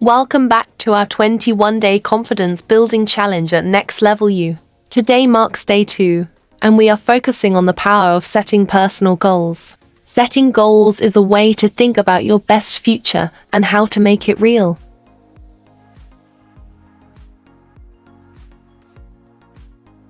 Welcome back to our 21-day confidence building challenge at Next Level You. Today marks day 2, and we are focusing on the power of setting personal goals. Setting goals is a way to think about your best future and how to make it real.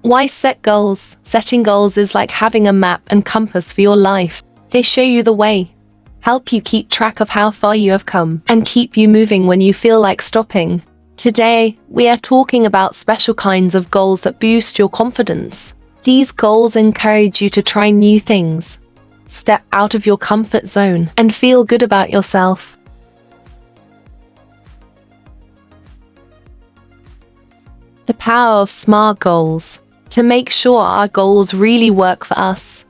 Why set goals? Setting goals is like having a map and compass for your life. They show you the way, help you keep track of how far you have come, and keep you moving when you feel like stopping. Today, we are talking about special kinds of goals that boost your confidence. These goals encourage you to try new things, step out of your comfort zone, and feel good about yourself. The power of SMART goals. To make sure our goals really work for us,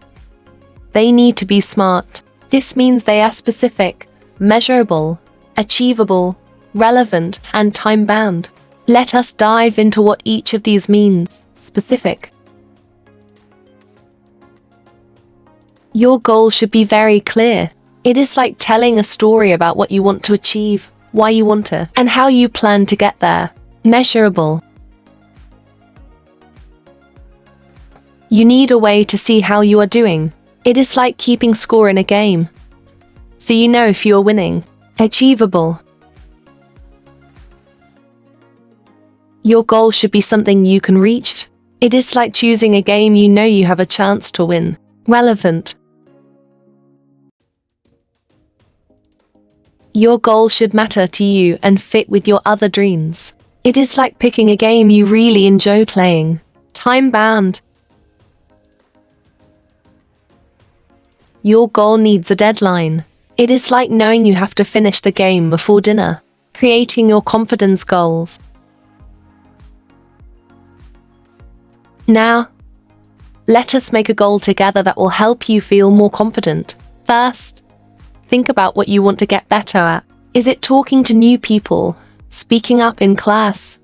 they need to be SMART. This means they are specific, measurable, achievable, relevant, and time-bound. Let us dive into what each of these means. Specific. Your goal should be very clear. It is like telling a story about what you want to achieve, why you want it, and how you plan to get there. Measurable. You need a way to see how you are doing. It is like keeping score in a game, so you know if you are winning. Achievable. Your goal should be something you can reach. It is like choosing a game you know you have a chance to win. Relevant. Your goal should matter to you and fit with your other dreams. It is like picking a game you really enjoy playing. Time-bound. Your goal needs a deadline. It is like knowing you have to finish the game before dinner. Creating your confidence goals. Now, let us make a goal together that will help you feel more confident. First, think about what you want to get better at. Is it talking to new people, speaking up in class,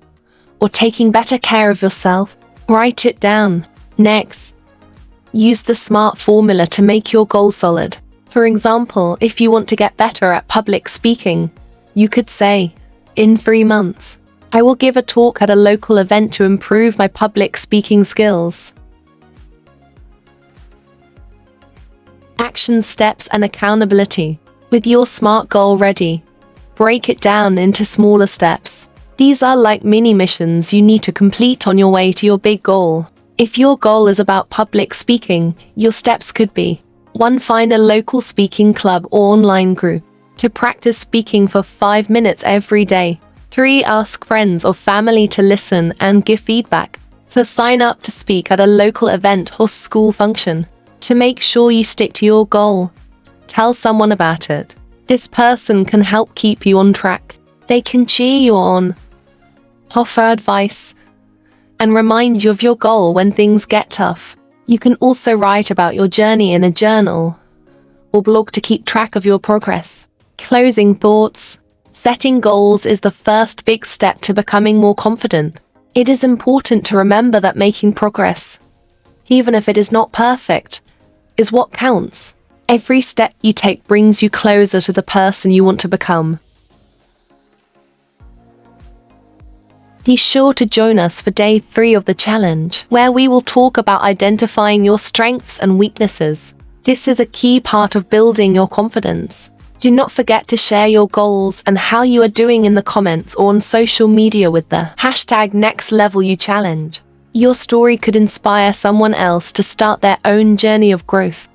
or taking better care of yourself? Write it down. Next, use the SMART formula to make your goal solid. For example, if you want to get better at public speaking, you could say, in 3 months, I will give a talk at a local event to improve my public speaking skills. Action steps and accountability. With your SMART goal ready, break it down into smaller steps. These are like mini missions you need to complete on your way to your big goal. If your goal is about public speaking, your steps could be: 1. Find a local speaking club or online group to practice speaking for 5 minutes every day. 3. Ask friends or family to listen and give feedback. 4. Sign up to speak at a local event or school function. To make sure you stick to your goal, tell someone about it. This person can help keep you on track. They can cheer you on, offer advice, and remind you of your goal when things get tough. You can also write about your journey in a journal or blog to keep track of your progress. Closing thoughts. Setting goals is the first big step to becoming more confident. It is important to remember that making progress, even if it is not perfect, is what counts. Every step you take brings you closer to the person you want to become. Be sure to join us for day 3 of the challenge, where we will talk about identifying your strengths and weaknesses. This is a key part of building your confidence. Do not forget to share your goals and how you are doing in the comments or on social media with the #NextLevelYouChallenge. Your story could inspire someone else to start their own journey of growth.